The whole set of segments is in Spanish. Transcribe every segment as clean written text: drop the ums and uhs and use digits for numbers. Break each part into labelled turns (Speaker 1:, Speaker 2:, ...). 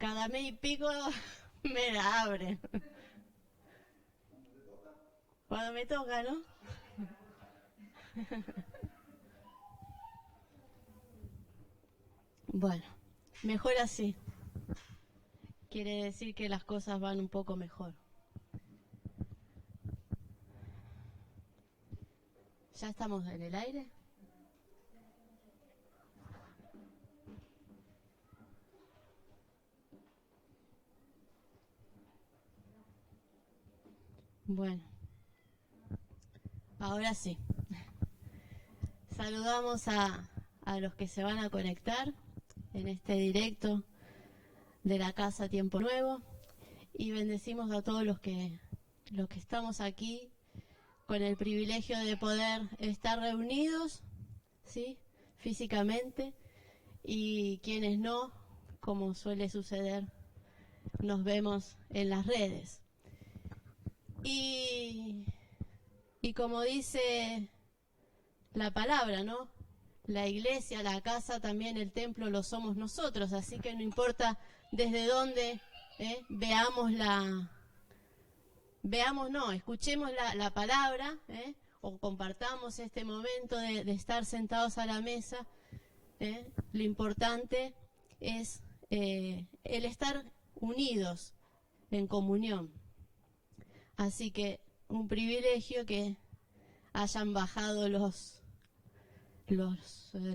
Speaker 1: cada mes y pico me la abren. Cuando me toca, ¿no? Bueno, mejor así. Quiere decir que las cosas van un poco mejor. ¿Ya estamos en el aire? Bueno, ahora sí. Saludamos a los que se van a conectar en este directo de la Casa Tiempo Nuevo y bendecimos a todos los que estamos aquí con el privilegio de poder estar reunidos, ¿sí?, físicamente, y quienes no, como suele suceder, nos vemos en las redes. Y como dice la palabra, ¿no? La iglesia, la casa, también el templo lo somos nosotros, así que no importa desde dónde escuchemos la palabra, o compartamos este momento de estar sentados a la mesa, lo importante es el estar unidos en comunión. Así que un privilegio que hayan bajado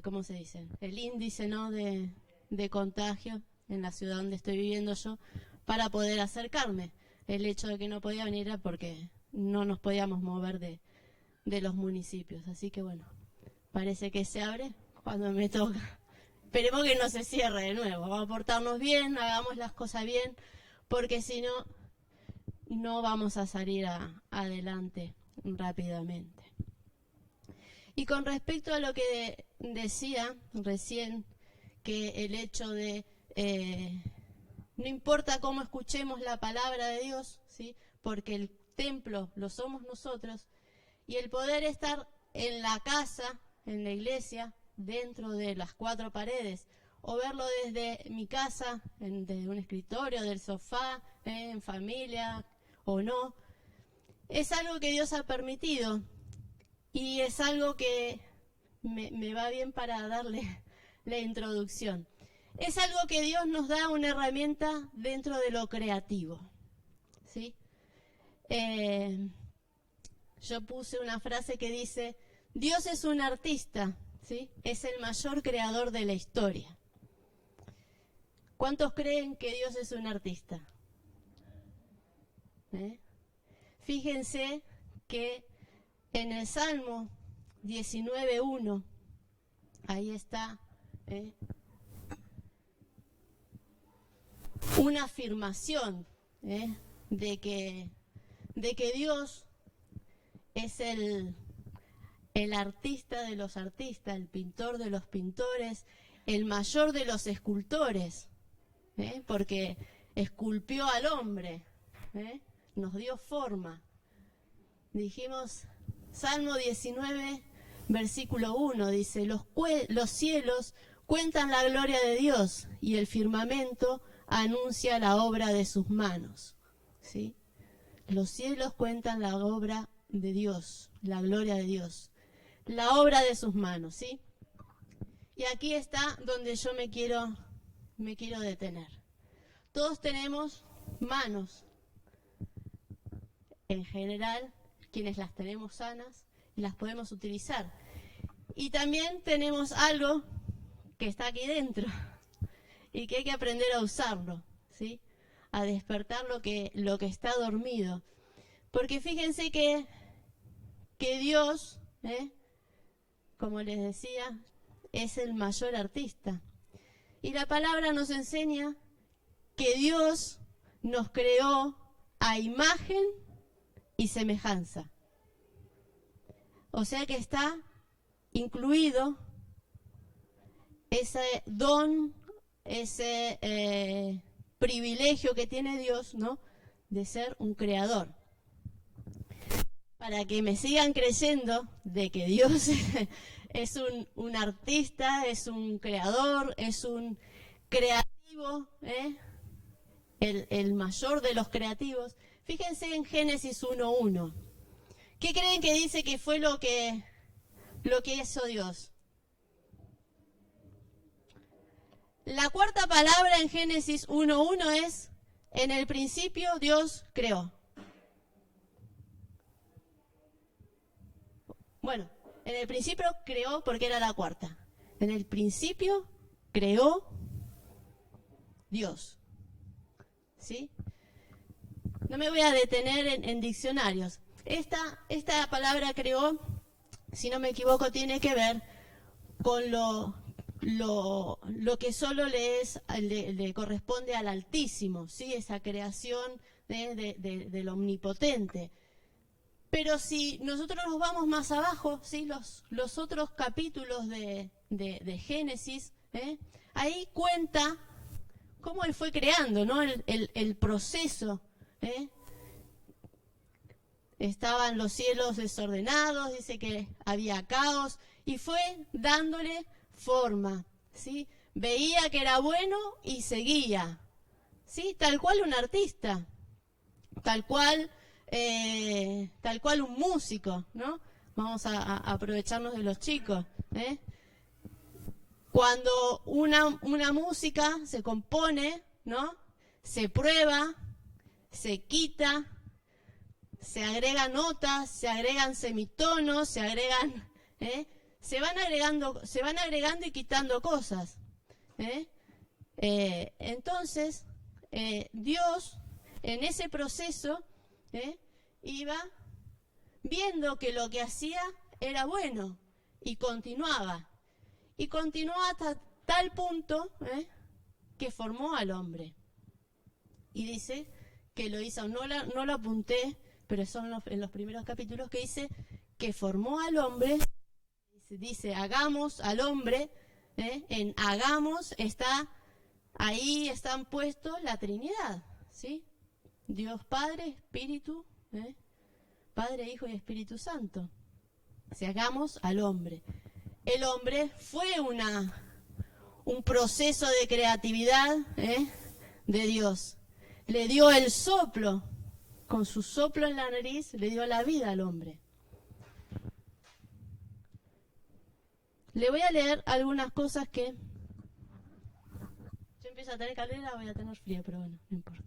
Speaker 1: ¿cómo se dice? El índice, ¿no?, de contagio en la ciudad donde estoy viviendo yo, para poder acercarme. El hecho de que no podía venir era porque no nos podíamos mover de los municipios. Así que bueno, parece que se abre cuando me toca. Esperemos que no se cierre de nuevo. Vamos a portarnos bien, hagamos las cosas bien, porque si no, no vamos a salir adelante rápidamente. Y con respecto a lo que decía recién, que el hecho de no importa cómo escuchemos la palabra de Dios, ¿sí?, porque el templo lo somos nosotros, y el poder estar en la casa, en la iglesia, dentro de las cuatro paredes, o verlo desde mi casa, desde un escritorio, del sofá, en familia o no, es algo que Dios ha permitido, y es algo que me va bien para darle la introducción. Es algo que Dios nos da una herramienta dentro de lo creativo, ¿sí? Yo puse una frase que dice: Dios es un artista, ¿sí?, es el mayor creador de la historia. ¿Cuántos creen que Dios es un artista? Fíjense que en el Salmo 19:1, ahí está, una afirmación de que Dios es el artista de los artistas, el pintor de los pintores, el mayor de los escultores, porque esculpió al hombre, nos dio forma. Dijimos, Salmo 19, versículo 1, dice: los cielos cuentan la gloria de Dios y el firmamento anuncia la obra de sus manos, ¿sí? Los cielos cuentan la obra de Dios, la gloria de Dios, la obra de sus manos, ¿sí? Y aquí está donde yo me quiero detener. Todos tenemos manos, en general, quienes las tenemos sanas, las podemos utilizar. Y también tenemos algo que está aquí dentro y que hay que aprender a usarlo, ¿sí?, a despertar lo que está dormido. Porque fíjense que Dios, como les decía, es el mayor artista. Y la palabra nos enseña que Dios nos creó a imagen y semejanza. O sea que está incluido ese don, ese privilegio que tiene Dios, ¿no?, de ser un creador. Para que me sigan creyendo de que Dios es un artista, es un creador, es un creativo, el mayor de los creativos. Fíjense en Génesis 1:1. ¿Qué creen que dice que fue lo que hizo Dios? La cuarta palabra en Génesis 1:1 es: en el principio Dios creó. Bueno, en el principio creó porque era la cuarta. En el principio creó Dios. ¿Sí? No me voy a detener en diccionarios. Esta palabra creó, si no me equivoco, tiene que ver con lo que solo le corresponde al Altísimo, ¿sí? Esa creación del Omnipotente. Pero si nosotros nos vamos más abajo, ¿sí? Los otros capítulos de Génesis, ahí cuenta cómo él fue creando, ¿no? El proceso. Estaban los cielos desordenados, dice que había caos, y fue dándole forma, ¿sí? Veía que era bueno y seguía, ¿sí? Tal cual un artista, tal cual un músico, ¿no? Vamos a aprovecharnos de los chicos, Cuando una música se compone, ¿no? Se prueba, se quita, se agregan notas, se agregan semitonos, se van agregando y quitando cosas. Entonces, Dios, en ese proceso, iba viendo que lo que hacía era bueno y continuaba. Y continuó hasta tal punto que formó al hombre. Y dice que lo hizo, no lo apunté, pero son en los primeros capítulos, que dice que formó al hombre. Dice hagamos al hombre, en hagamos ahí están puestos la Trinidad, ¿sí? Dios Padre, Espíritu, Padre, Hijo y Espíritu Santo. Si hagamos al hombre. El hombre fue un proceso de creatividad de Dios. Le dio el soplo, con su soplo en la nariz, le dio la vida al hombre. Le voy a leer algunas cosas que... Yo empiezo a tener calor, voy a tener frío, pero bueno, no importa.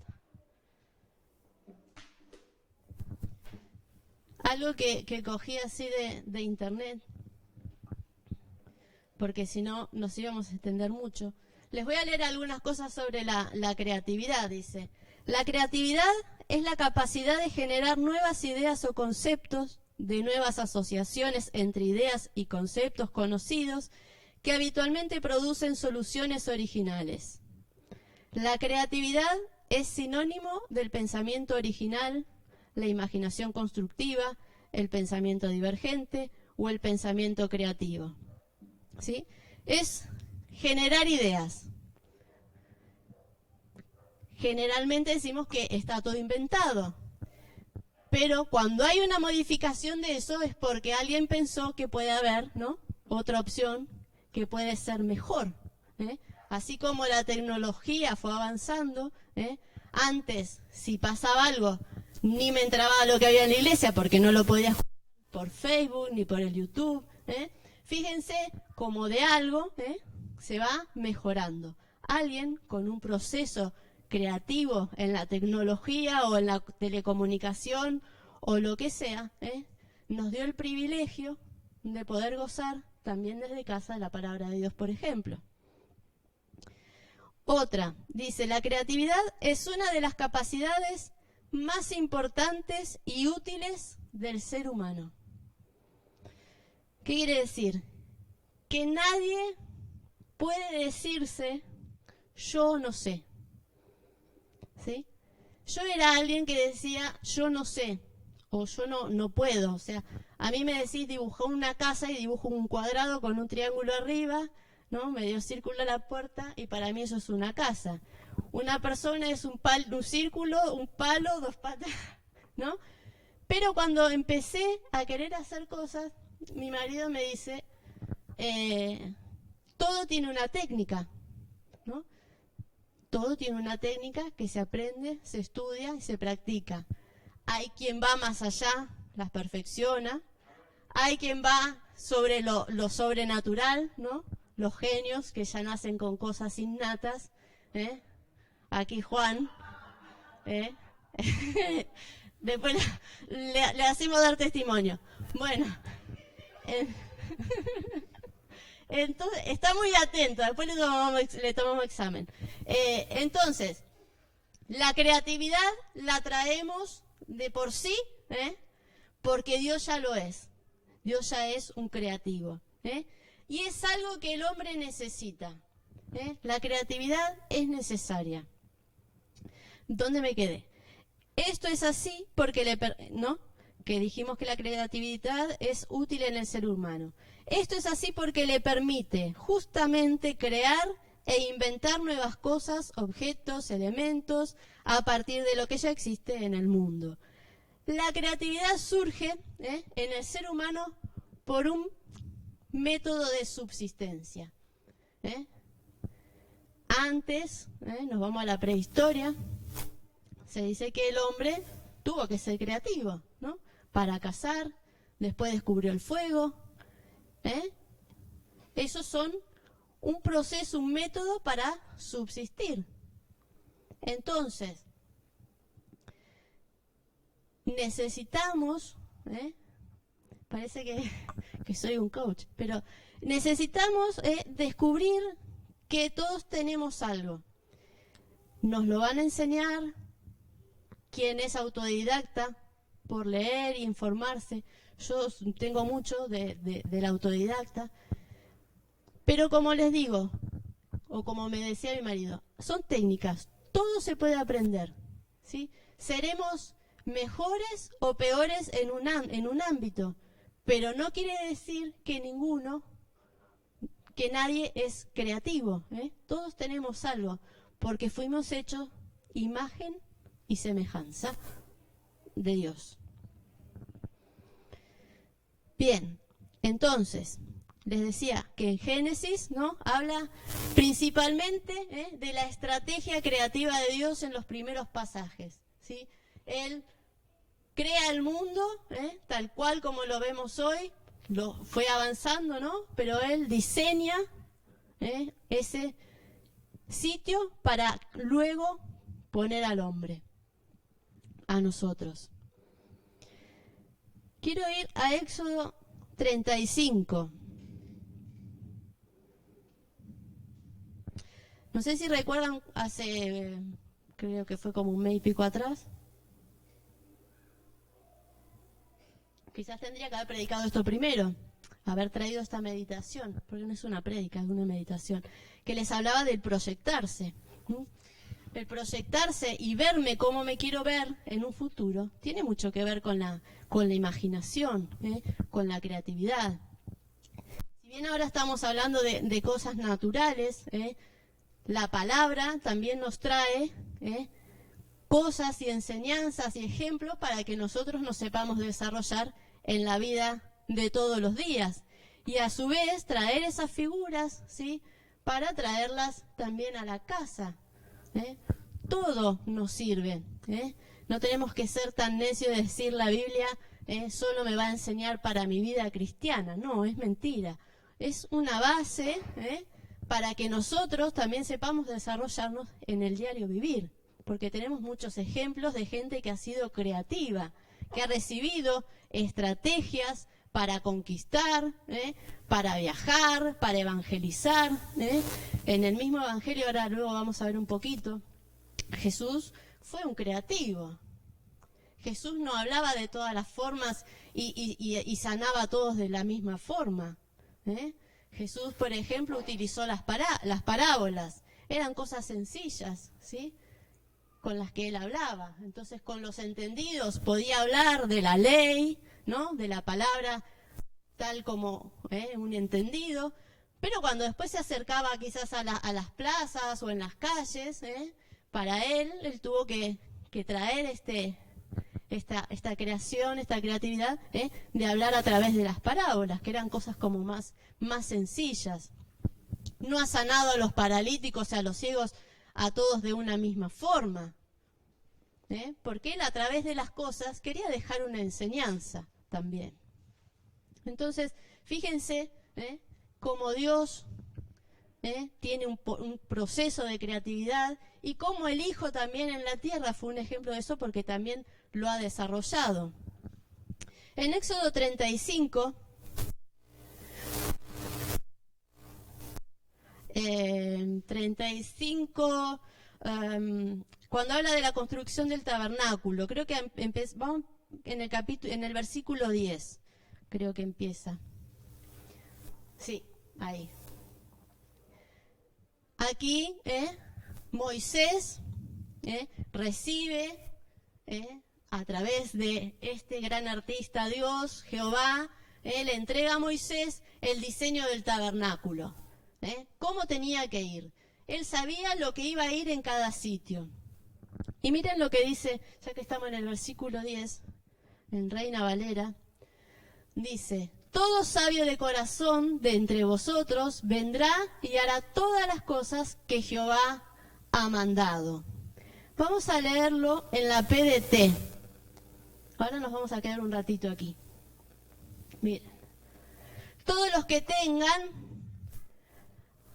Speaker 1: Algo que cogí así de internet, porque si no nos íbamos a extender mucho. Les voy a leer algunas cosas sobre la creatividad, dice. La creatividad es la capacidad de generar nuevas ideas o conceptos, de nuevas asociaciones entre ideas y conceptos conocidos que habitualmente producen soluciones originales. La creatividad es sinónimo del pensamiento original, la imaginación constructiva, el pensamiento divergente o el pensamiento creativo. ¿Sí? Es generar ideas. Generalmente decimos que está todo inventado, pero cuando hay una modificación de eso es porque alguien pensó que puede haber, ¿no?, otra opción que puede ser mejor. Así como la tecnología fue avanzando, antes, si pasaba algo, ni me entraba lo que había en la iglesia porque no lo podía jugar por Facebook ni por el YouTube. Fíjense como de algo se va mejorando. Alguien con un proceso creativo en la tecnología o en la telecomunicación o lo que sea, nos dio el privilegio de poder gozar también desde casa de la palabra de Dios, por ejemplo. Otra, dice, la creatividad es una de las capacidades más importantes y útiles del ser humano. ¿Qué quiere decir? Que nadie puede decirse, yo no sé. ¿Sí? Yo era alguien que decía, yo no sé, o yo no puedo. O sea, a mí me decís, dibujó una casa y dibujo un cuadrado con un triángulo arriba, ¿no? Medio círculo a la puerta, y para mí eso es una casa. Una persona es un círculo, un palo, dos patas, ¿no? Pero cuando empecé a querer hacer cosas, mi marido me dice, todo tiene una técnica, ¿no? Todo tiene una técnica que se aprende, se estudia y se practica. Hay quien va más allá, las perfecciona. Hay quien va sobre lo sobrenatural, ¿no? Los genios que ya nacen con cosas innatas. Aquí Juan. Después le hacemos dar testimonio. Bueno. Entonces, está muy atento, después le tomamos examen. Entonces, la creatividad la traemos de por sí, porque Dios ya lo es. Dios ya es un creativo. Y es algo que el hombre necesita. La creatividad es necesaria. ¿Dónde me quedé? Esto es así porque ¿no? Que dijimos que la creatividad es útil en el ser humano. Esto es así porque le permite justamente crear e inventar nuevas cosas, objetos, elementos, a partir de lo que ya existe en el mundo. La creatividad surge en el ser humano por un método de subsistencia. Antes, nos vamos a la prehistoria, se dice que el hombre tuvo que ser creativo, ¿no? Para cazar, después descubrió el fuego. Esos son un proceso, un método para subsistir. Entonces, necesitamos, parece que soy un coach, pero necesitamos descubrir que todos tenemos algo. Nos lo van a enseñar quien es autodidacta, por leer e informarse. Yo tengo mucho del autodidacta. Pero como les digo, o como me decía mi marido, son técnicas. Todo se puede aprender, ¿sí? Seremos mejores o peores en un ámbito, pero no quiere decir que nadie es creativo. Todos tenemos algo, porque fuimos hechos imagen y semejanza de Dios. Bien, entonces, les decía que en Génesis, ¿no?, habla principalmente de la estrategia creativa de Dios en los primeros pasajes, ¿sí? Él crea el mundo, tal cual como lo vemos hoy, lo fue avanzando, ¿no? Pero Él diseña ese sitio para luego poner al hombre, a nosotros. Quiero ir a Éxodo 35. No sé si recuerdan, creo que fue como un mes y pico atrás. Quizás tendría que haber predicado esto primero, haber traído esta meditación, porque no es una prédica, es una meditación, que les hablaba del proyectarse. El proyectarse y verme como me quiero ver en un futuro tiene mucho que ver con la imaginación, con la creatividad. Si bien ahora estamos hablando de cosas naturales, la palabra también nos trae cosas y enseñanzas y ejemplos para que nosotros nos sepamos desarrollar en la vida de todos los días. Y a su vez traer esas figuras, ¿sí?, para traerlas también a la casa. Todo nos sirve. No tenemos que ser tan necios de decir la Biblia solo me va a enseñar para mi vida cristiana. No, es mentira. Es una base para que nosotros también sepamos desarrollarnos en el diario vivir. Porque tenemos muchos ejemplos de gente que ha sido creativa, que ha recibido estrategias para conquistar, para viajar, para evangelizar. En el mismo evangelio, ahora luego vamos a ver un poquito, Jesús fue un creativo. Jesús no hablaba de todas las formas y sanaba a todos de la misma forma. Jesús, por ejemplo, utilizó las parábolas. Eran cosas sencillas, ¿sí?, con las que él hablaba. Entonces, con los entendidos podía hablar de la ley, ¿no?, de la palabra tal como un entendido, pero cuando después se acercaba quizás a las plazas o en las calles, para él tuvo que traer esta creación, esta creatividad, de hablar a través de las parábolas, que eran cosas como más sencillas. No ha sanado a los paralíticos, a los ciegos a todos de una misma forma, porque él a través de las cosas quería dejar una enseñanza también. Entonces, fíjense cómo Dios tiene un proceso de creatividad y cómo el Hijo también en la tierra fue un ejemplo de eso porque también lo ha desarrollado. En Éxodo 35, cuando habla de la construcción del tabernáculo, creo que vamos en el versículo 10, creo que empieza. Sí, ahí. Aquí Moisés recibe a través de este gran artista Dios, Jehová, le entrega a Moisés el diseño del tabernáculo. ¿Cómo tenía que ir? Él sabía lo que iba a ir en cada sitio. Y miren lo que dice, ya que estamos en el versículo 10, en Reina Valera, dice: todo sabio de corazón de entre vosotros vendrá y hará todas las cosas que Jehová ha mandado. Vamos a leerlo en la PDT. Ahora nos vamos a quedar un ratito aquí. Miren. Todos los que tengan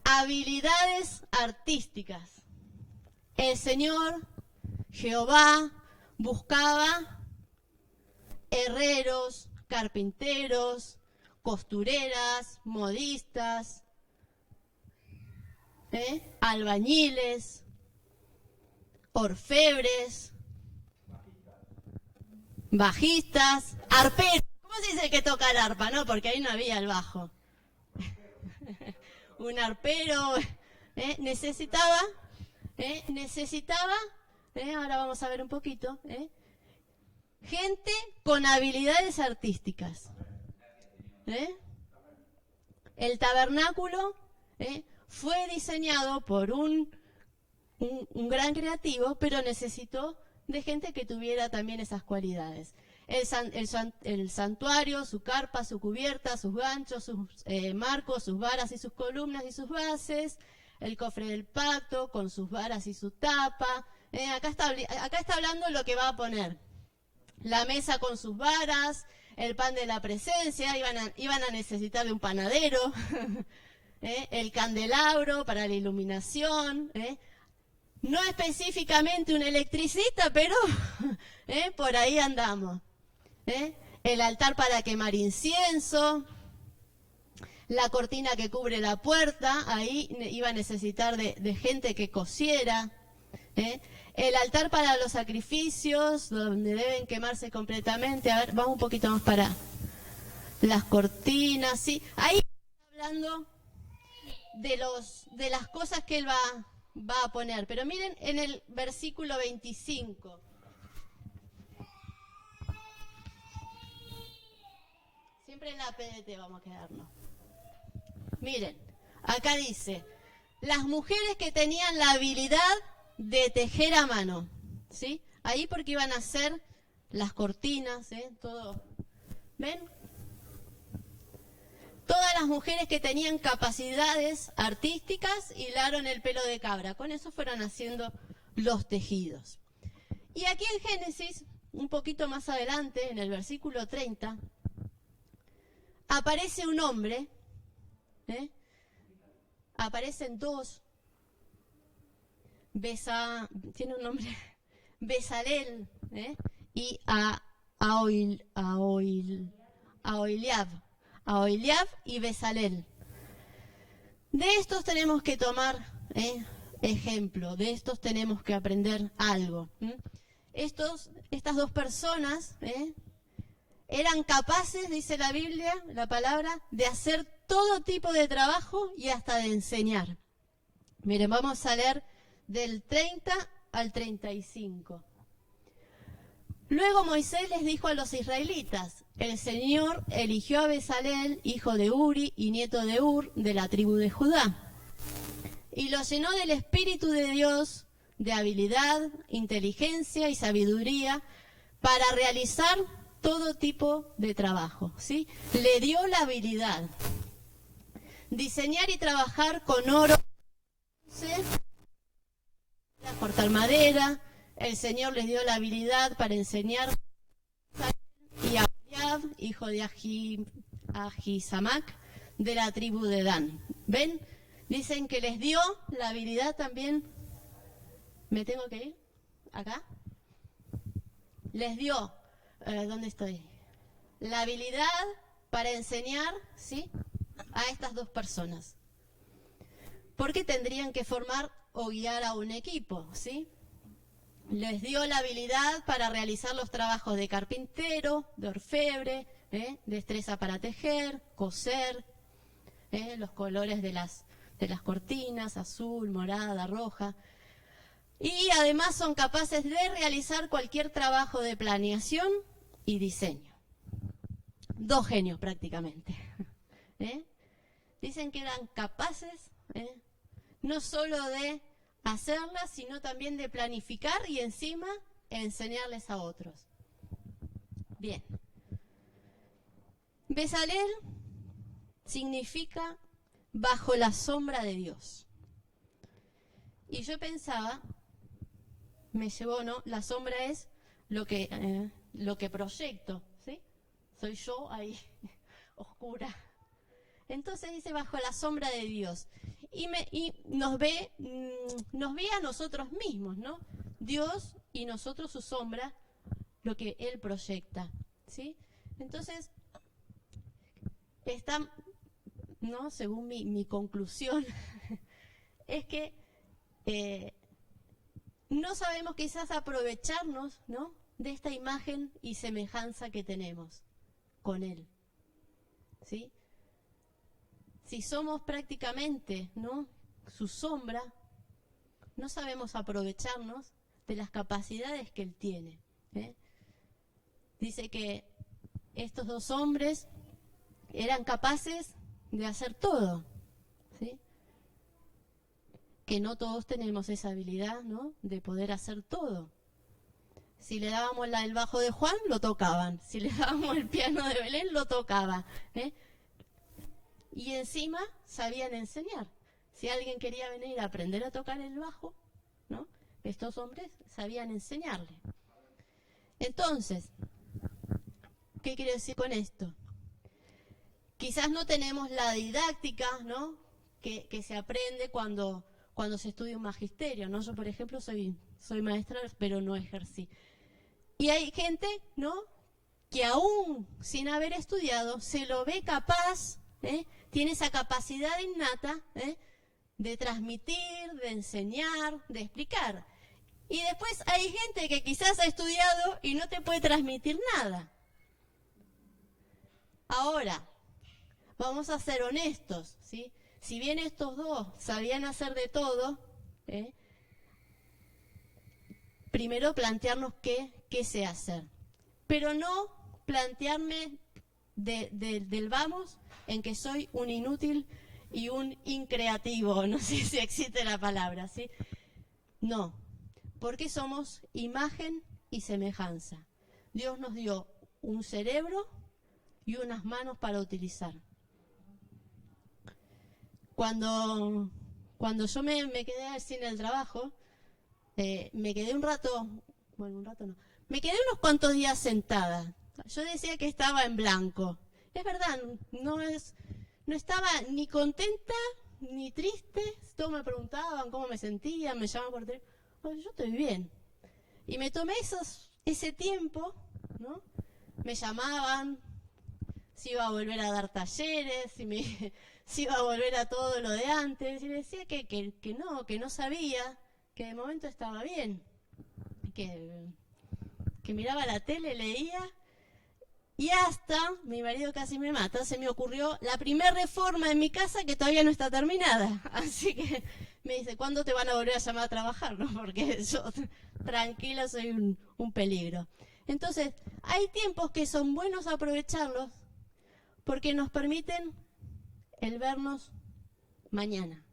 Speaker 1: habilidades artísticas. El Señor, Jehová, buscaba herreros, carpinteros, costureras, modistas, albañiles, orfebres, bajistas, arperos. ¿Cómo se dice que toca el arpa? No, porque ahí no había el bajo. Un arpero necesitaba, ahora vamos a ver un poquito, gente con habilidades artísticas. El tabernáculo fue diseñado por un gran creativo, pero necesitó de gente que tuviera también esas cualidades. El santuario, su carpa, su cubierta, sus ganchos, sus marcos, sus varas y sus columnas y sus bases, el cofre del pacto con sus varas y su tapa. Acá está hablando lo que va a poner. La mesa con sus varas, el pan de la presencia, iban a necesitar de un panadero, el candelabro para la iluminación, no específicamente un electricista, pero por ahí andamos. El altar para quemar incienso, la cortina que cubre la puerta, ahí iba a necesitar de gente que cosiera. El altar para los sacrificios, donde deben quemarse completamente. A ver, vamos un poquito más para las cortinas, ¿sí? Ahí está hablando de las cosas que él va a poner. Pero miren en el versículo 25. Siempre en la PDT vamos a quedarnos. Miren, acá dice: las mujeres que tenían la habilidad de tejer a mano, ¿sí? Ahí porque iban a hacer las cortinas, todo. ¿Ven? Todas las mujeres que tenían capacidades artísticas hilaron el pelo de cabra. Con eso fueron haciendo los tejidos. Y aquí en Génesis, un poquito más adelante, en el versículo 30, aparece un hombre, aparecen dos, tiene un nombre, Bezalel, y Aholiab y Bezalel. De estos tenemos que tomar ejemplo, de estos tenemos que aprender algo. Estas dos personas eran capaces, dice la Biblia, la palabra, de hacer todo tipo de trabajo y hasta de enseñar. Miren, vamos a leer del 30 al 35. Luego Moisés les dijo a los israelitas: el Señor eligió a Bezalel, hijo de Uri y nieto de Ur, de la tribu de Judá, y lo llenó del Espíritu de Dios, de habilidad, inteligencia y sabiduría, para realizar todo tipo de trabajo, ¿sí? Le dio la habilidad. Diseñar y trabajar con oro, cortar madera. El Señor les dio la habilidad para enseñar, y a Eliab, hijo de Ahisamac, de la tribu de Dan. ¿Ven? Dicen que les dio la habilidad también. ¿Me tengo que ir? ¿Acá? Les dio, ¿dónde estoy? La habilidad para enseñar, ¿sí?, a estas dos personas. Porque tendrían que formar o guiar a un equipo, ¿sí? Les dio la habilidad para realizar los trabajos de carpintero, de orfebre, destreza para tejer, coser, los colores de las cortinas, azul, morada, roja. Y además son capaces de realizar cualquier trabajo de planeación y diseño. Dos genios prácticamente. Dicen que eran capaces, no solo de hacerlas, sino también de planificar y encima enseñarles a otros. Bien. Bezalel significa bajo la sombra de Dios. Y yo pensaba, me llevó, ¿no? La sombra es lo que proyecto, ¿sí? Soy yo ahí, oscura. Entonces dice bajo la sombra de Dios. Y nos ve a nosotros mismos, ¿no? Dios y nosotros su sombra, lo que Él proyecta, ¿sí? Entonces, ¿no? Según mi conclusión, es que no sabemos quizás aprovecharnos, ¿no?, de esta imagen y semejanza que tenemos con Él, ¿sí? Si somos prácticamente, ¿no?, su sombra, no sabemos aprovecharnos de las capacidades que Él tiene. Dice que estos dos hombres eran capaces de hacer todo, ¿sí? Que no todos tenemos esa habilidad, ¿no?, de poder hacer todo. Si le dábamos el bajo de Juan, lo tocaban. Si le dábamos el piano de Belén, lo tocaba. Y encima sabían enseñar. Si alguien quería venir a aprender a tocar el bajo, ¿no?, estos hombres sabían enseñarle. Entonces, ¿qué quiero decir con esto? Quizás no tenemos la didáctica, ¿no?, que se aprende cuando se estudia un magisterio, ¿no? Yo, por ejemplo, soy maestra, pero no ejercí. Y hay gente, ¿no?, que aún sin haber estudiado se lo ve capaz, tiene esa capacidad innata, de transmitir, de enseñar, de explicar. Y después hay gente que quizás ha estudiado y no te puede transmitir nada. Ahora, vamos a ser honestos, ¿sí? Si bien estos dos sabían hacer de todo, primero plantearnos qué sé hacer. Pero no plantearme del vamos en que soy un inútil y un increativo, no sé si existe la palabra, ¿sí? No, porque somos imagen y semejanza. Dios nos dio un cerebro y unas manos para utilizar. Cuando yo me quedé sin el trabajo, me quedé un rato no, me quedé unos cuantos días sentada. Yo decía que estaba en blanco. Es verdad, no estaba ni contenta ni triste. Todos me preguntaban cómo me sentía, me llamaban por teléfono. Bueno, yo estoy bien. Y me tomé ese tiempo, ¿no? Me llamaban, si iba a volver a dar talleres, si iba a volver a todo lo de antes. Y decía que no sabía, que de momento estaba bien. Que miraba la tele, leía, y hasta, mi marido casi me mata, se me ocurrió la primera reforma en mi casa que todavía no está terminada. Así que me dice, ¿cuándo te van a volver a llamar a trabajar? ¿No? Porque yo, tranquila, soy un peligro. Entonces, hay tiempos que son buenos aprovecharlos porque nos permiten el vernos mañana.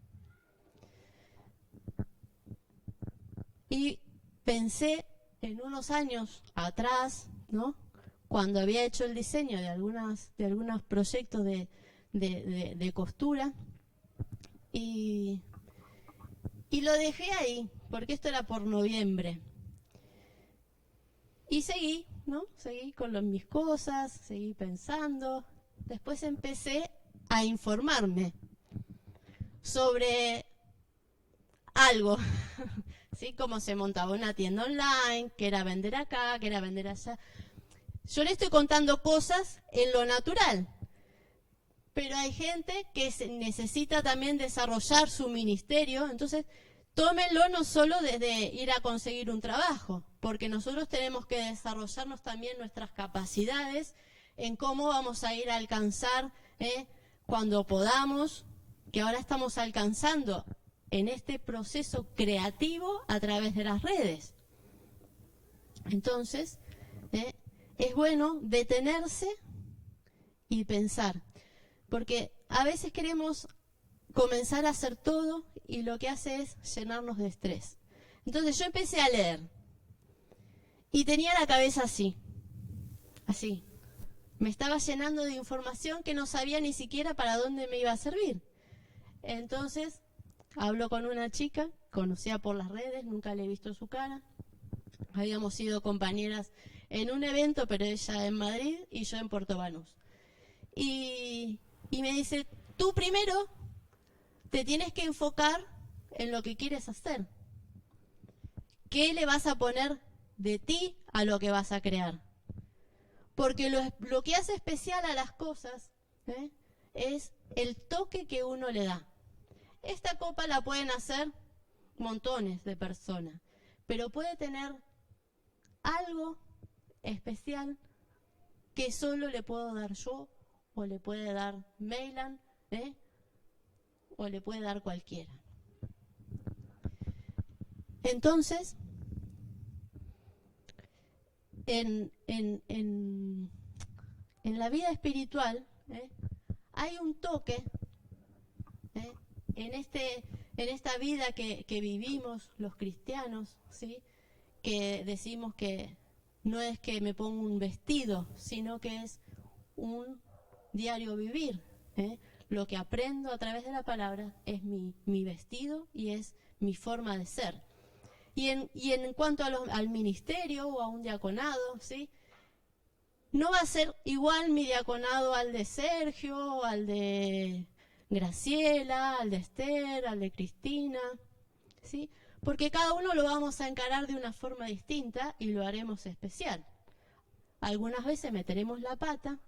Speaker 1: Y pensé en unos años atrás, ¿no?, cuando había hecho el diseño de algunos proyectos de costura, y lo dejé ahí, porque esto era por noviembre. Y seguí, ¿no? Seguí con mis cosas, seguí pensando. Después empecé a informarme sobre algo, ¿sí? Cómo se montaba una tienda online, qué era vender acá, qué era vender allá. Yo le estoy contando cosas en lo natural, pero hay gente que necesita también desarrollar su ministerio, entonces tómenlo no solo desde ir a conseguir un trabajo, porque nosotros tenemos que desarrollarnos también nuestras capacidades en cómo vamos a ir a alcanzar cuando podamos, que ahora estamos alcanzando en este proceso creativo a través de las redes. Entonces, es bueno detenerse y pensar, porque a veces queremos comenzar a hacer todo y lo que hace es llenarnos de estrés. Entonces yo empecé a leer y tenía la cabeza así. Me estaba llenando de información que no sabía ni siquiera para dónde me iba a servir. Entonces hablo con una chica, conocida por las redes, nunca le he visto su cara. Habíamos sido compañeras en un evento, pero ella en Madrid y yo en Puerto Banús. Y me dice, tú primero te tienes que enfocar en lo que quieres hacer. ¿Qué le vas a poner de ti a lo que vas a crear? Porque lo que hace especial a las cosas es el toque que uno le da. Esta copa la pueden hacer montones de personas, pero puede tener algo especial que solo le puedo dar yo, o le puede dar Meylan, o le puede dar cualquiera. Entonces, en la vida espiritual hay un toque en esta vida que vivimos los cristianos, ¿sí? Que decimos que no es que me pongo un vestido, sino que es un diario vivir. Lo que aprendo a través de la palabra es mi vestido y es mi forma de ser. Y en cuanto al ministerio o a un diaconado, ¿sí? No va a ser igual mi diaconado al de Sergio, al de Graciela, al de Esther, al de Cristina, ¿sí? Porque cada uno lo vamos a encarar de una forma distinta y lo haremos especial. Algunas veces meteremos la pata,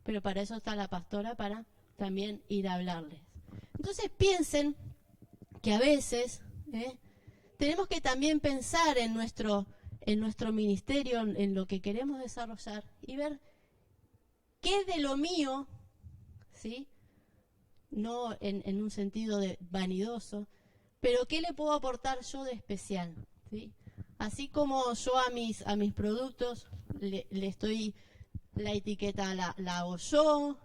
Speaker 1: pero para eso está la pastora, para también ir a hablarles. Entonces piensen que a veces tenemos que también pensar en nuestro ministerio, en lo que queremos desarrollar y ver qué de lo mío, ¿sí? No en un sentido de vanidoso, pero qué le puedo aportar yo de especial, ¿sí? Así como yo a mis productos le estoy, la etiqueta la hago yo,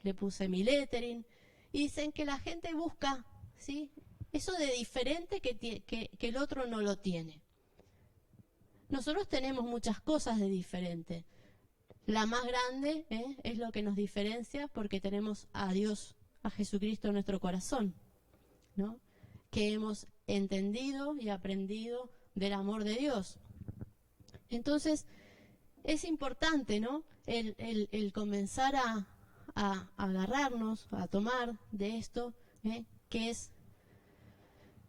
Speaker 1: le puse mi lettering, y dicen que la gente busca, ¿sí? Eso de diferente que el otro no lo tiene. Nosotros tenemos muchas cosas de diferente. La más grande es lo que nos diferencia porque tenemos a Dios, a Jesucristo en nuestro corazón, ¿no? Que hemos entendido y aprendido del amor de Dios. Entonces, es importante, ¿no? El comenzar a agarrarnos, a tomar de esto,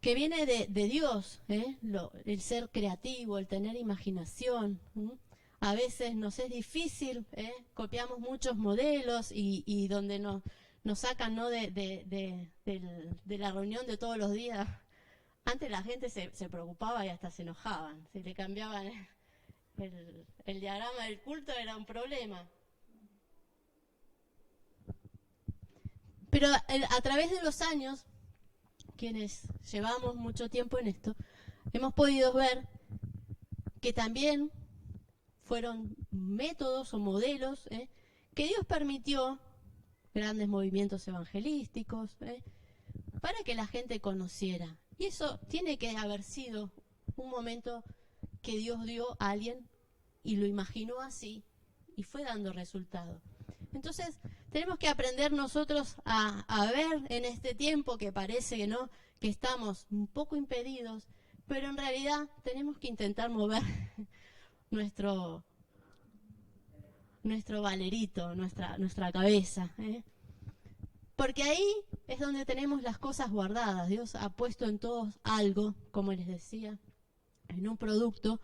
Speaker 1: que viene de Dios, el ser creativo, el tener imaginación. A veces nos es difícil, copiamos muchos modelos y donde nos sacan, ¿no? de la reunión de todos los días. Antes la gente se preocupaba y hasta se enojaban. Si le cambiaban el diagrama del culto era un problema. Pero a través de los años, quienes llevamos mucho tiempo en esto, hemos podido ver que también fueron métodos o modelos que Dios permitió, grandes movimientos evangelísticos, para que la gente conociera. Y eso tiene que haber sido un momento que Dios dio a alguien y lo imaginó así y fue dando resultado. Entonces, tenemos que aprender nosotros a ver en este tiempo que parece que no, que estamos un poco impedidos, pero en realidad tenemos que intentar mover nuestro valerito, nuestra cabeza, ¿eh? Porque ahí es donde tenemos las cosas guardadas. Dios ha puesto en todos algo, como les decía, en un producto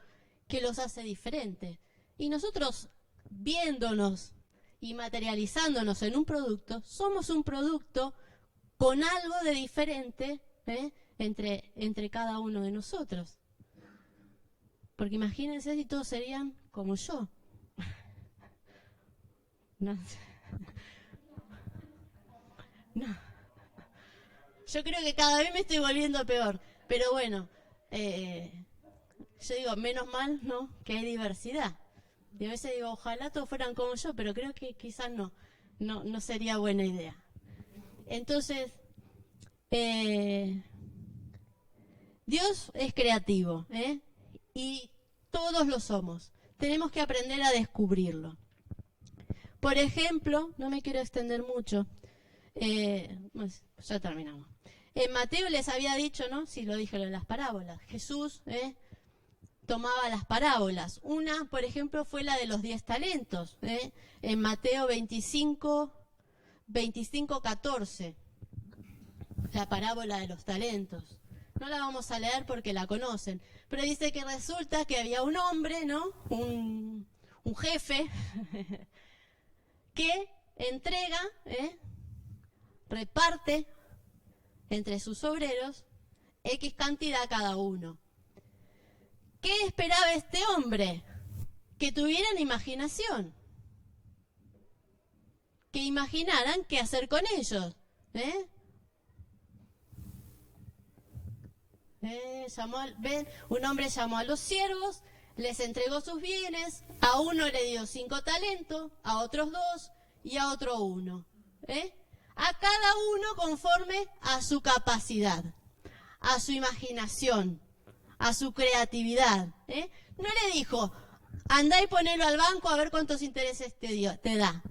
Speaker 1: que los hace diferentes. Y nosotros, viéndonos y materializándonos en un producto, somos un producto con algo de diferente, ¿eh? entre cada uno de nosotros. Porque imagínense si todos serían como yo. No. No. Yo creo que cada vez me estoy volviendo peor. Pero bueno, yo digo, menos mal, ¿no?, que hay diversidad. Y a veces digo, ojalá todos fueran como yo, pero creo que quizás no sería buena idea. Entonces, Dios es creativo, ¿eh? Y todos lo somos. Tenemos que aprender a descubrirlo. Por ejemplo, no me quiero extender mucho, pues ya terminamos. En Mateo les había dicho, ¿no? Sí, lo dije en las parábolas. Jesús tomaba las parábolas. Una, por ejemplo, fue la de los 10 talentos. En Mateo 25, 14. La parábola de los talentos. No la vamos a leer porque la conocen. Pero dice que resulta que había un hombre, ¿no? Un jefe que entrega, reparte entre sus obreros X cantidad cada uno. ¿Qué esperaba este hombre? Que tuvieran imaginación. Que imaginaran qué hacer con ellos. Un hombre llamó a los siervos, les entregó sus bienes, a uno le dio 5 talentos, a otros 2 y a otro 1. A cada uno conforme a su capacidad, a su imaginación, a su creatividad. No le dijo, andá y ponelo al banco a ver cuántos intereses te da.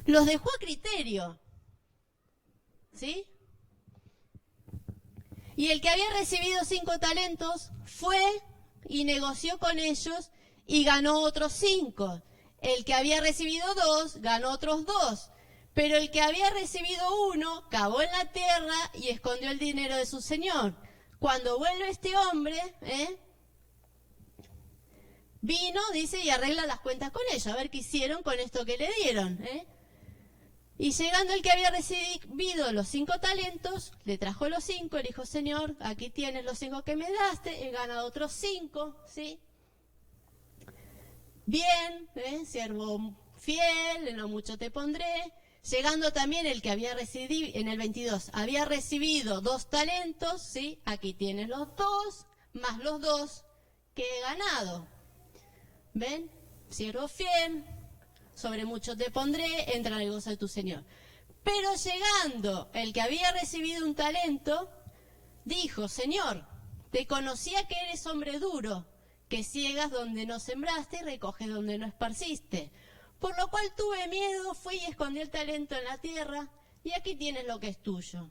Speaker 1: Los dejó a criterio. ¿Sí? Y el que había recibido 5 talentos fue y negoció con ellos y ganó otros 5. El que había recibido 2 ganó otros 2. Pero el que había recibido 1 cavó en la tierra y escondió el dinero de su señor. Cuando vuelve este hombre, vino, dice, y arregla las cuentas con ellos, a ver qué hicieron con esto que le dieron. Y llegando el que había recibido los 5 talentos, le trajo los 5, le dijo, Señor, aquí tienes los 5 que me daste, he ganado otros 5, ¿sí? Bien, siervo fiel, en lo mucho te pondré. Llegando también el que había recibido, en el 22, había recibido 2 talentos, ¿sí? Aquí tienes los 2, más los 2 que he ganado. ¿Ven? Siervo fiel, sobre mucho te pondré, entra en el gozo de tu Señor. Pero llegando el que había recibido un talento, dijo, Señor, te conocía que eres hombre duro, que ciegas donde no sembraste y recoges donde no esparciste. Por lo cual tuve miedo, fui y escondí el talento en la tierra, y aquí tienes lo que es tuyo.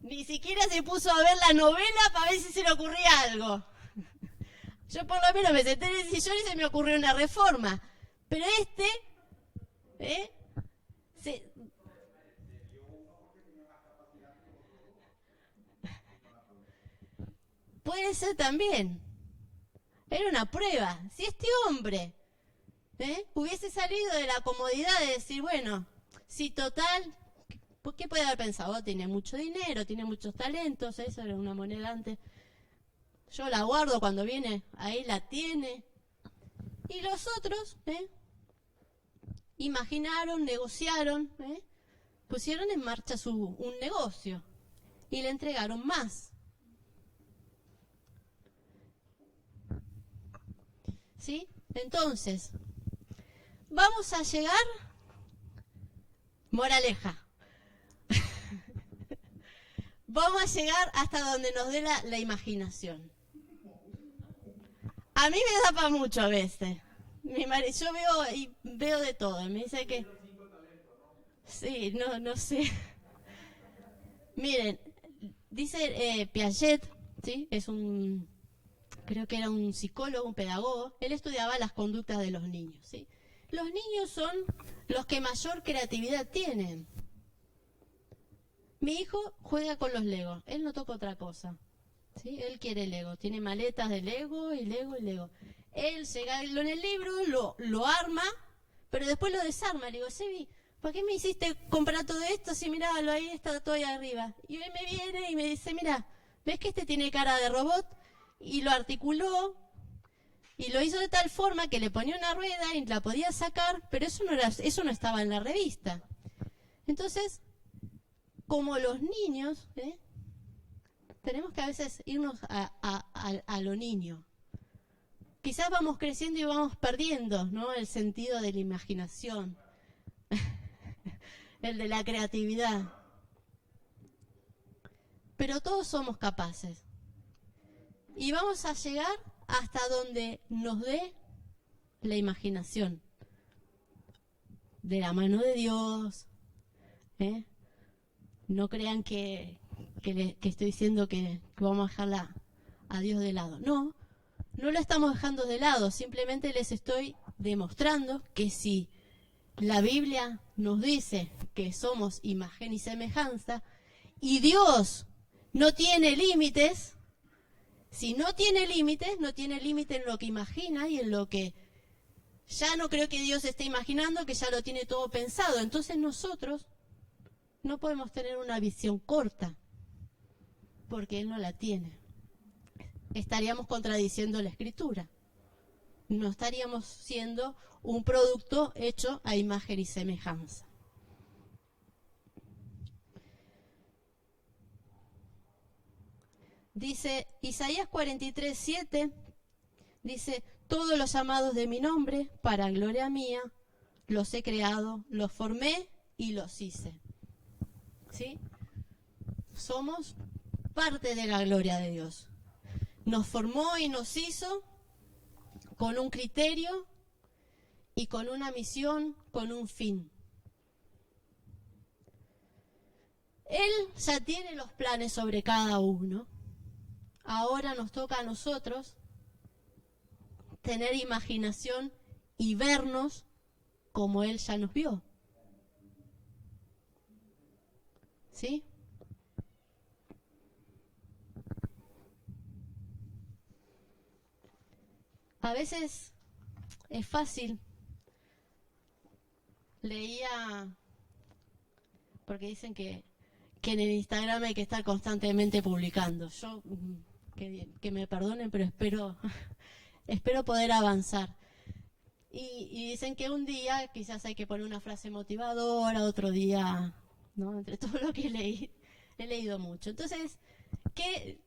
Speaker 1: Ni siquiera se puso a ver la novela para ver si se le ocurría algo. Yo por lo menos me senté en el sillón y se me ocurrió una reforma. Pero puede ser también. Era una prueba. Si este hombre hubiese salido de la comodidad de decir, bueno, si total, ¿qué puede haber pensado? Tiene mucho dinero, tiene muchos talentos, eso era una moneda antes. Yo la guardo cuando viene, ahí la tiene. Y los otros, imaginaron, negociaron, pusieron en marcha un negocio y le entregaron más. ¿Sí? Entonces, vamos a llegar, moraleja, vamos a llegar hasta donde nos dé la imaginación. A mí me da para mucho a veces. Yo veo de todo. Me dice que... Sí, no sé. Miren, Dice Piaget, ¿sí? Creo que era un psicólogo, un pedagogo. Él estudiaba las conductas de los niños, ¿sí? Los niños son los que mayor creatividad tienen. Mi hijo juega con los Legos, él no toca otra cosa, ¿sí? Él quiere Lego, tiene maletas de Lego y Lego y Lego. Él llega en el libro, lo arma, pero después lo desarma. Le digo, Sebi, ¿por qué me hiciste comprar todo esto? Si miralo, ahí está todo ahí arriba. Y él me viene y me dice, mira, ¿ves que este tiene cara de robot? Y lo articuló y lo hizo de tal forma que le ponía una rueda y la podía sacar, pero eso no estaba en la revista. Entonces, como los niños, tenemos que a veces irnos a lo niño. Quizás vamos creciendo y vamos perdiendo, ¿no?, el sentido de la imaginación, el de la creatividad. Pero todos somos capaces. Y vamos a llegar hasta donde nos dé la imaginación. De la mano de Dios. No crean que estoy diciendo que vamos a dejarla a Dios de lado. No lo estamos dejando de lado. Simplemente les estoy demostrando que si la Biblia nos dice que somos imagen y semejanza, y Dios no tiene límites, si no tiene límites, no tiene límite en lo que imagina y en lo que ya no creo que Dios esté imaginando, que ya lo tiene todo pensado. Entonces nosotros no podemos tener una visión corta, porque Él no la tiene. Estaríamos contradiciendo la Escritura. No estaríamos siendo un producto hecho a imagen y semejanza. Dice Isaías 43:7, dice, todos los llamados de mi nombre, para gloria mía, los he creado, los formé y los hice. ¿Sí? Somos parte de la gloria de Dios. Nos formó y nos hizo con un criterio y con una misión, con un fin. Él ya tiene los planes sobre cada uno. Ahora nos toca a nosotros tener imaginación y vernos como Él ya nos vio. ¿Sí? A veces es fácil. Leía, porque dicen que en el Instagram hay que estar constantemente publicando. Yo, que me perdonen, pero espero poder avanzar. Y dicen que un día quizás hay que poner una frase motivadora, otro día, ¿no? Entre todo lo que he leído mucho. Entonces,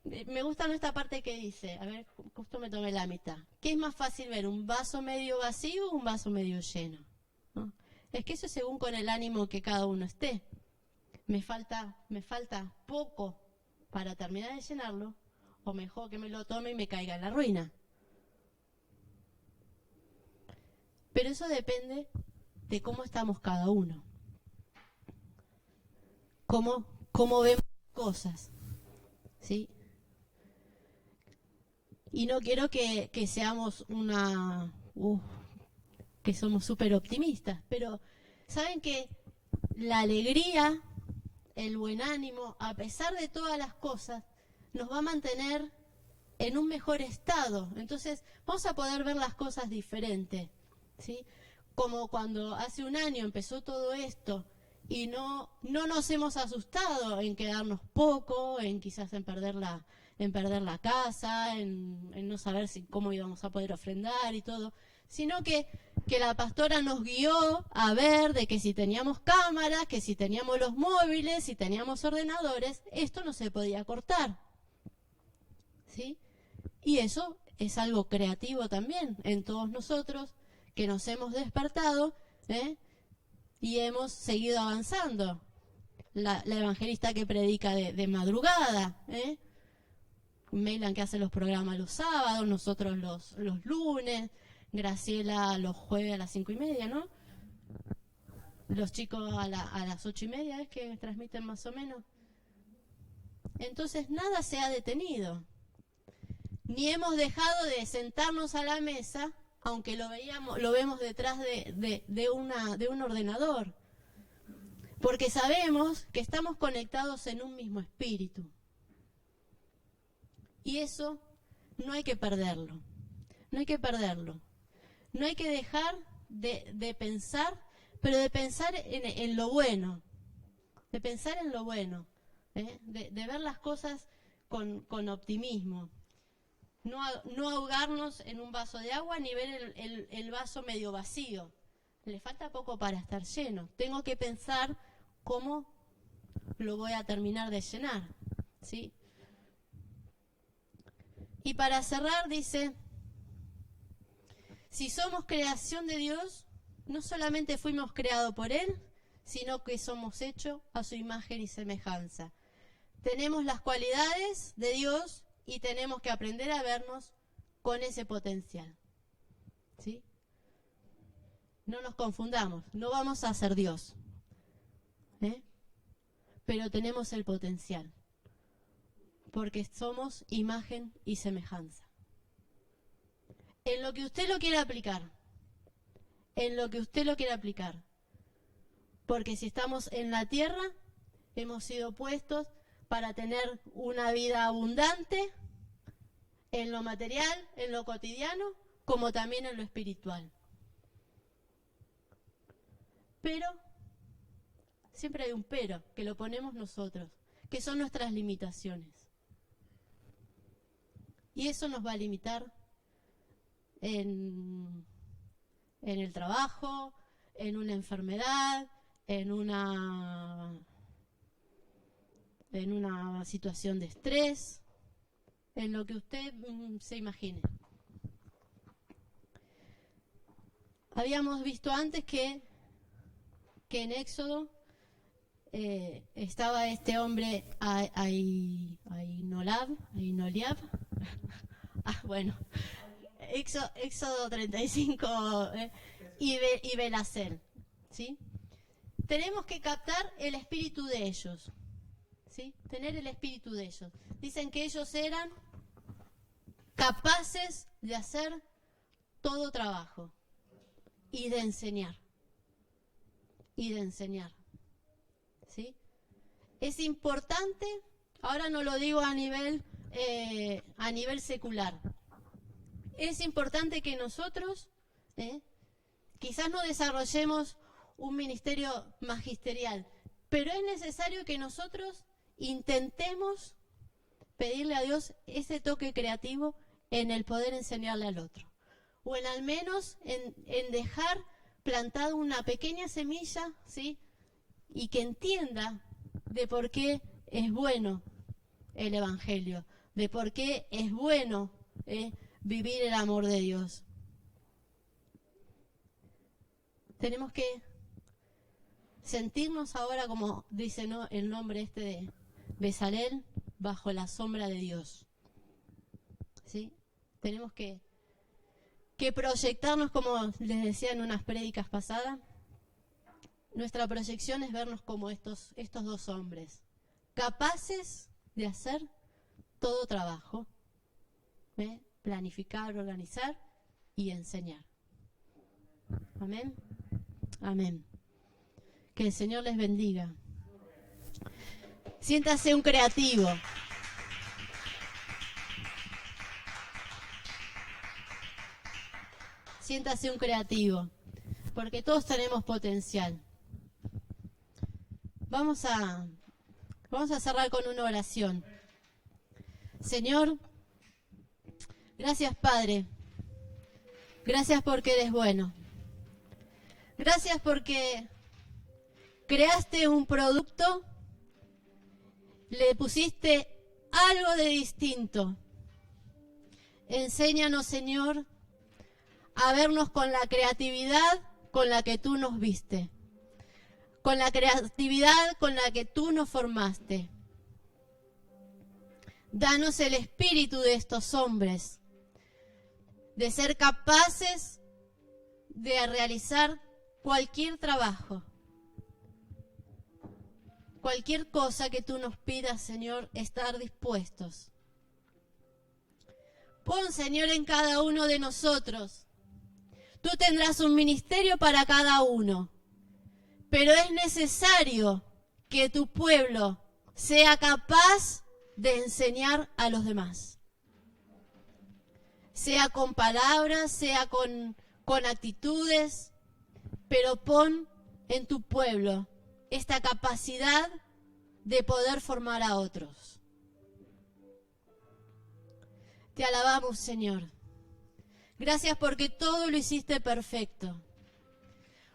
Speaker 1: me gusta esta parte que dice, a ver, justo me tomé la mitad. ¿Qué es más fácil ver, un vaso medio vacío o un vaso medio lleno? ¿No? Es que eso es según con el ánimo que cada uno esté. Me falta poco para terminar de llenarlo, o mejor que me lo tome y me caiga en la ruina. Pero eso depende de cómo estamos cada uno. Cómo vemos cosas. ¿Sí? Y no quiero que seamos que somos súper optimistas, pero saben que la alegría, el buen ánimo, a pesar de todas las cosas, nos va a mantener en un mejor estado. Entonces vamos a poder ver las cosas diferentes, ¿sí? Como cuando hace un año empezó todo esto y no nos hemos asustado en quedarnos poco, en quizás en perder la casa, en no saber cómo íbamos a poder ofrendar y todo, sino que la pastora nos guió a ver de que si teníamos cámaras, que si teníamos los móviles, si teníamos ordenadores, esto no se podía cortar. ¿Sí? Y eso es algo creativo también en todos nosotros, que nos hemos despertado, y hemos seguido avanzando. La evangelista que predica de madrugada, Mailan que hace los programas los sábados, nosotros los lunes, Graciela los jueves a las 5:30, ¿no? Los chicos a las 8:30, ¿es que transmiten más o menos? entonces nada se ha detenido. Ni hemos dejado de sentarnos a la mesa, aunque lo vemos detrás de un ordenador. Porque sabemos que estamos conectados en un mismo espíritu. Y eso no hay que perderlo. No hay que perderlo. No hay que dejar de pensar, pero de pensar en lo bueno. De pensar en lo bueno. De ver las cosas con optimismo. No ahogarnos en un vaso de agua ni ver el vaso medio vacío. Le falta poco para estar lleno. Tengo que pensar cómo lo voy a terminar de llenar, ¿sí? Y para cerrar dice, si somos creación de Dios, no solamente fuimos creados por Él, sino que somos hechos a su imagen y semejanza. Tenemos las cualidades de Dios y tenemos que aprender a vernos con ese potencial, ¿sí? No nos confundamos, no vamos a ser Dios, pero tenemos el potencial, porque somos imagen y semejanza. En lo que usted lo quiere aplicar, porque si estamos en la tierra, hemos sido puestos para tener una vida abundante en lo material, en lo cotidiano, como también en lo espiritual. Pero, siempre hay un pero, que lo ponemos nosotros, que son nuestras limitaciones. Y eso nos va a limitar en el trabajo, en una enfermedad, en una situación de estrés, en lo que usted se imagine. Habíamos visto antes que en Éxodo estaba este hombre Ainoliab. Éxodo 35 y Belacel, ¿sí? Tenemos que captar el espíritu de ellos, ¿sí? Tener el espíritu de ellos. Dicen que ellos eran capaces de hacer todo trabajo y de enseñar. ¿Sí? Es importante, ahora no lo digo a nivel secular, es importante que nosotros quizás no desarrollemos un ministerio magisterial, pero es necesario que nosotros intentemos pedirle a Dios ese toque creativo en el poder enseñarle al otro, o en al menos en dejar plantada una pequeña semilla, ¿sí? Y que entienda de por qué es bueno el Evangelio, de por qué es bueno vivir el amor de Dios. Tenemos que sentirnos ahora, como dice, ¿no?, el nombre de Bezalel, bajo la sombra de Dios, ¿sí? Tenemos que proyectarnos, como les decía en unas prédicas pasadas. Nuestra proyección es vernos como estos dos hombres, capaces de hacer todo trabajo, planificar, organizar y enseñar. Amén. Amén. Que el Señor les bendiga. Siéntase un creativo. Siéntase un creativo, porque todos tenemos potencial. Vamos a cerrar con una oración. Señor, gracias, Padre. Gracias porque eres bueno. Gracias porque creaste un producto, le pusiste algo de distinto. Enséñanos, Señor, a vernos con la creatividad con la que tú nos viste, con la creatividad con la que tú nos formaste. Danos el espíritu de estos hombres, de ser capaces de realizar cualquier trabajo cualquier cosa que tú nos pidas, Señor, estar dispuestos. Pon, Señor, en cada uno de nosotros. Tú tendrás un ministerio para cada uno, pero es necesario que tu pueblo sea capaz de enseñar a los demás. Sea con palabras, sea con actitudes, pero pon en tu pueblo esta capacidad de poder formar a otros. Te alabamos, Señor. Gracias porque todo lo hiciste perfecto.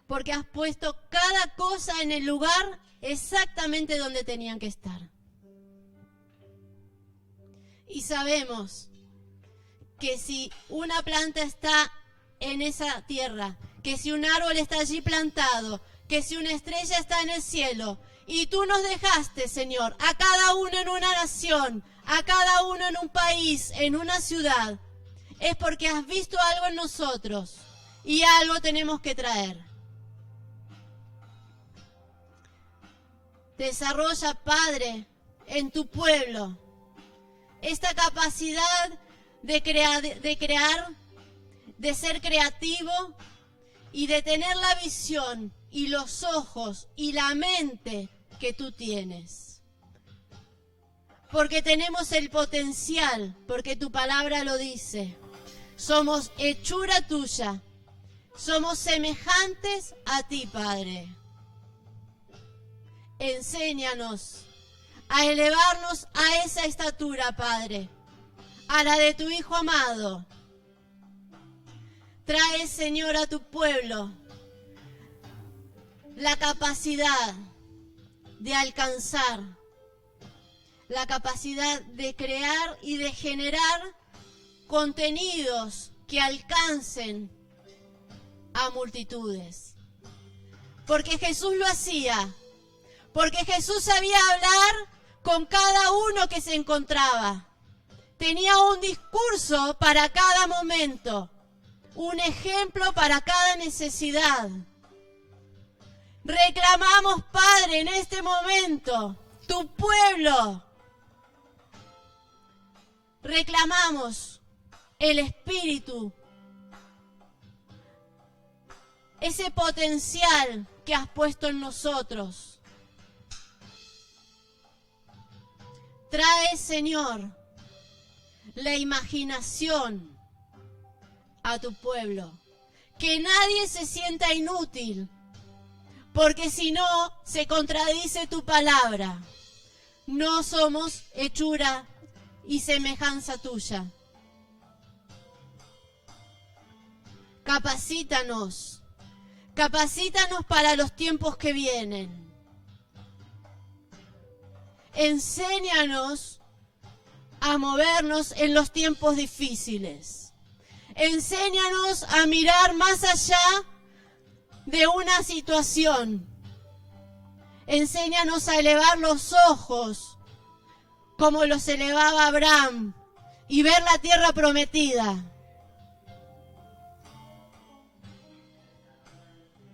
Speaker 1: Porque has puesto cada cosa en el lugar exactamente donde tenían que estar. Y sabemos que si una planta está en esa tierra, que si un árbol está allí plantado, que si una estrella está en el cielo, y tú nos dejaste, Señor, a cada uno en una nación, a cada uno en un país, en una ciudad, es porque has visto algo en nosotros y algo tenemos que traer. Desarrolla, Padre, en tu pueblo esta capacidad de crear, de ser creativo y de tener la visión y los ojos y la mente que tú tienes. Porque tenemos el potencial, porque tu palabra lo dice. Somos hechura tuya, somos semejantes a ti, Padre. Enséñanos a elevarnos a esa estatura, Padre, a la de tu Hijo amado. Trae, Señor, a tu pueblo la capacidad de alcanzar, la capacidad de crear y de generar contenidos que alcancen a multitudes. Porque Jesús lo hacía, porque Jesús sabía hablar con cada uno que se encontraba. Tenía un discurso para cada momento, un ejemplo para cada necesidad. Reclamamos, Padre, en este momento, tu pueblo. Reclamamos el Espíritu, ese potencial que has puesto en nosotros. Trae, Señor, la imaginación a tu pueblo. Que nadie se sienta inútil, porque si no, se contradice tu palabra. No somos hechura y semejanza tuya. Capacítanos para los tiempos que vienen. Enséñanos a movernos en los tiempos difíciles. Enséñanos a mirar más allá de una situación. Enséñanos a elevar los ojos como los elevaba Abraham y ver la tierra prometida.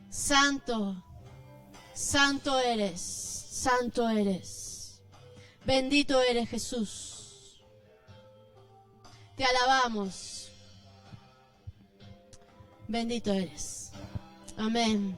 Speaker 1: Santo, santo eres, santo eres. Bendito eres, Jesús. Te alabamos. Bendito eres. Amén.